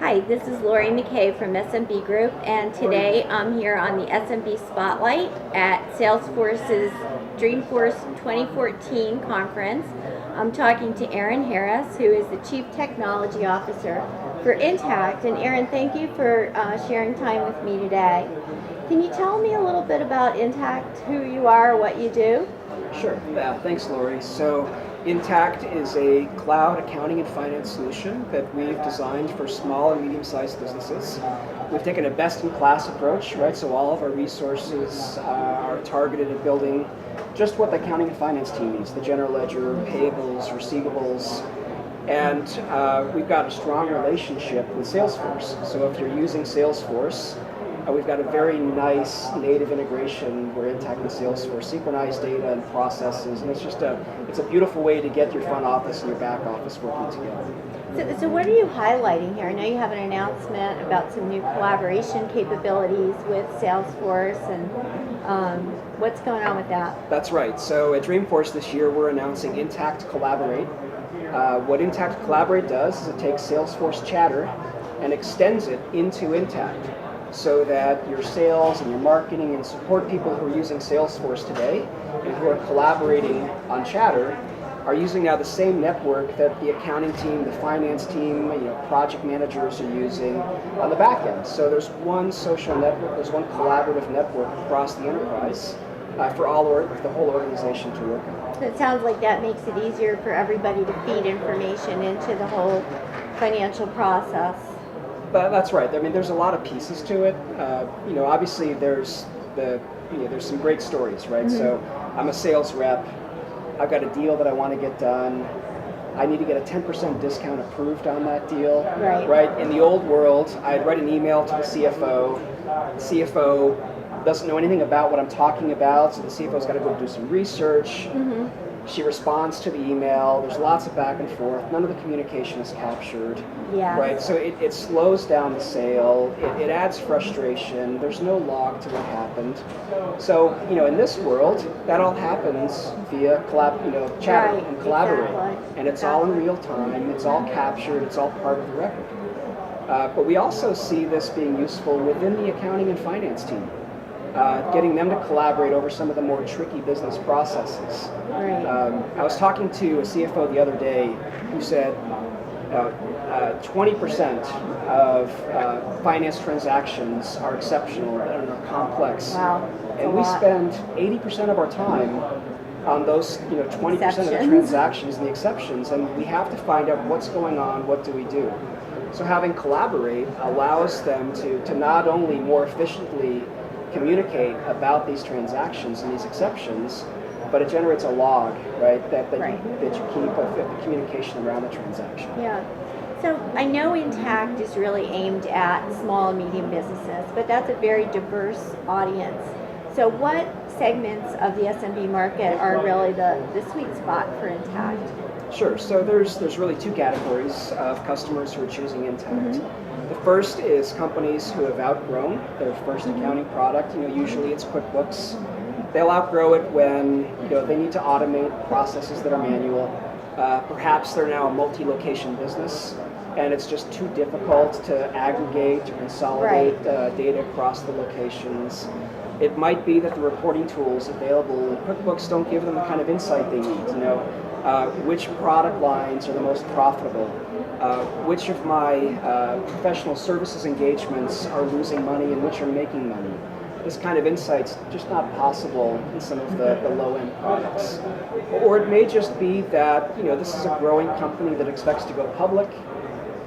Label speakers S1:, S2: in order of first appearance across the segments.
S1: Hi, this is Lori McKay from SMB Group, and today I'm here on the SMB Spotlight at Salesforce's Dreamforce 2014 conference. I'm talking to Erin Harris, who is the Chief Technology Officer for Intacct. And Erin, thank you for sharing time with me today. Can you tell me a little bit about Intacct, who you are, what you do?
S2: Sure. Thanks, Lori. So Intacct is a cloud accounting and finance solution that we've designed for small and medium-sized businesses. We've taken a best-in-class approach, right? So all of our resources are targeted at building just what the accounting and finance team needs: the general ledger, payables, receivables. And we've got a strong relationship with Salesforce. So if you're using Salesforce, we've got a very nice native integration where Intacct and Salesforce synchronize data and processes, and it's a beautiful way to get your front office and your back office working together.
S1: So what are you highlighting here? I know you have an announcement about some new collaboration capabilities with Salesforce, and what's going on with that?
S2: That's right. So at Dreamforce this year, we're announcing Intacct Collaborate. What Intacct Collaborate does is it takes Salesforce Chatter and extends it into Intacct, so that your sales and your marketing and support people who are using Salesforce today and who are collaborating on Chatter are using now the same network that the accounting team, the finance team, project managers are using on the back end. So there's one social network, there's one collaborative network across the enterprise for the whole organization to work on.
S1: So it sounds like that makes it easier for everybody to feed information into the whole financial process.
S2: But that's right. I mean, there's a lot of pieces to it. Obviously there's some great stories, right? Mm-hmm. So I'm a sales rep. I've got a deal that I want to get done. I need to get a 10% discount approved on that deal. Right? In the old world, I'd write an email to the CFO. The CFO doesn't know anything about what I'm talking about, so the CFO's got to go do some research. Mm-hmm. She responds to the email. There's lots of back and forth. None of the communication is captured.
S1: Yeah.
S2: Right. So it slows down the sale. It adds frustration. There's no log to what happened. So in this world, that all happens via Chatter and Collaborate, and it's all in real time. It's all captured. It's all part of the record. But we also see this being useful within the accounting and finance team. Getting them to collaborate over some of the more tricky business processes.
S1: Right.
S2: I was talking to a CFO the other day who said 20% of finance transactions are exceptional and are complex.
S1: Wow.
S2: And we spend 80% of our time on those 20% of the transactions and the exceptions, and we have to find out what's going on, what do we do. So having Collaborate allows them to not only more efficiently communicate about these transactions and these exceptions, but it generates a log, right, that you keep of the communication around the transaction.
S1: Yeah. So I know Intacct is really aimed at small and medium businesses, but that's a very diverse audience. So what segments of the SMB market are really the sweet spot for Intacct?
S2: Sure. So there's really two categories of customers who are choosing Intacct. Mm-hmm. The first is companies who have outgrown their first accounting product. Usually it's QuickBooks. They'll outgrow it when they need to automate processes that are manual. Perhaps they're now a multi-location business, and it's just too difficult to aggregate, to consolidate data across the locations. It might be that the reporting tools available in QuickBooks don't give them the kind of insight they need to know which product lines are the most profitable, which of my professional services engagements are losing money and which are making money. This kind of insight's just not possible in some of the low-end products. Or it may just be that this is a growing company that expects to go public.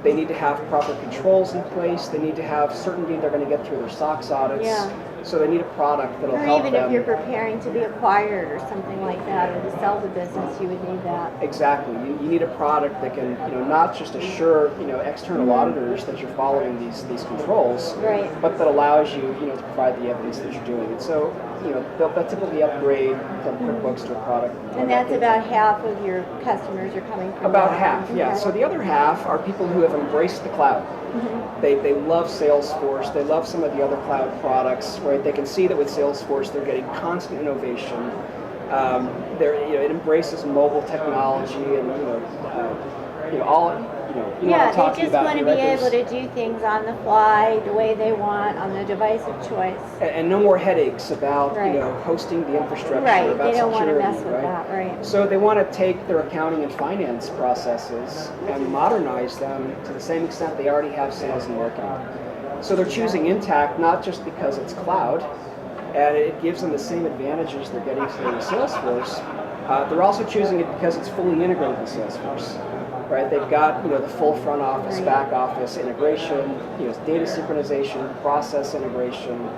S2: They need to have proper controls in place. They need to have certainty they're going to get through their SOX audits. Yeah. So they need a product that'll help them.
S1: Or even if you're preparing to be acquired or something like that, or to sell the business, you would need that.
S2: Exactly. You need a product that can, not just assure, external auditors that you're following these controls, but that allows you, to provide the evidence that you're doing it. So, they'll typically upgrade from QuickBooks to a product.
S1: And that's about half of your customers are coming from
S2: About half, yeah. So the other half are people who have embraced the cloud. Mm-hmm. They love Salesforce. They love some of the other cloud products, right? They can see that with Salesforce they're getting constant innovation. It embraces mobile technology and all you know what I'm talking
S1: they just
S2: about.
S1: want to
S2: here,
S1: be
S2: right?
S1: able to do things on the fly, the way they want, on the device of choice.
S2: And no more headaches about
S1: Right.
S2: hosting the infrastructure,
S1: Right,
S2: about
S1: they don't want to
S2: security,
S1: mess with
S2: right?
S1: that, right.
S2: So they want to take their accounting and finance processes and modernize them to the same extent they already have sales and marketing. So they're choosing Intacct not just because it's cloud, and it gives them the same advantages they're getting through Salesforce. They're also choosing it because it's fully integrated with Salesforce. Right, they've got the full front office,
S1: Right.
S2: back office integration, data synchronization, process integration.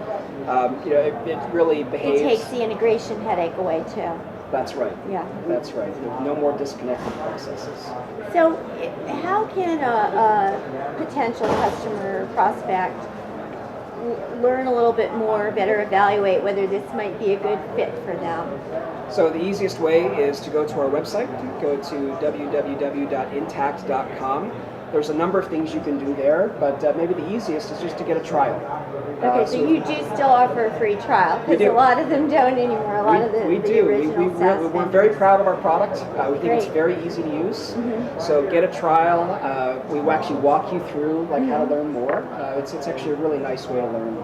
S2: It really
S1: It
S2: behaves.
S1: takes the integration headache away too.
S2: That's right.
S1: Yeah.
S2: That's right. No more disconnected processes.
S1: So how can a potential customer or prospect learn a little bit more, better evaluate whether this might be a good fit for them?
S2: So the easiest way is to go to our website. Go to www.intacct.com. There's a number of things you can do there, but maybe the easiest is just to get a trial.
S1: Okay, so you do still offer a free trial, because a lot of them don't anymore. A lot of the original SaaS
S2: We're very
S1: vendors.
S2: proud of our product. We think it's
S1: Great.
S2: very easy to use. So get a trial. We will actually walk you through how to learn more. It's actually a really nice way to learn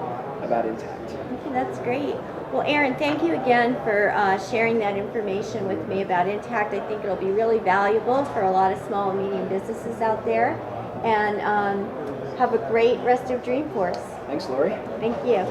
S2: about Intacct.
S1: Okay, that's great. Well, Aaron, thank you again for sharing that information with me about Intacct. I think it'll be really valuable for a lot of small and medium businesses out there. And have a great rest of Dreamforce.
S2: Thanks, Lori.
S1: Thank you.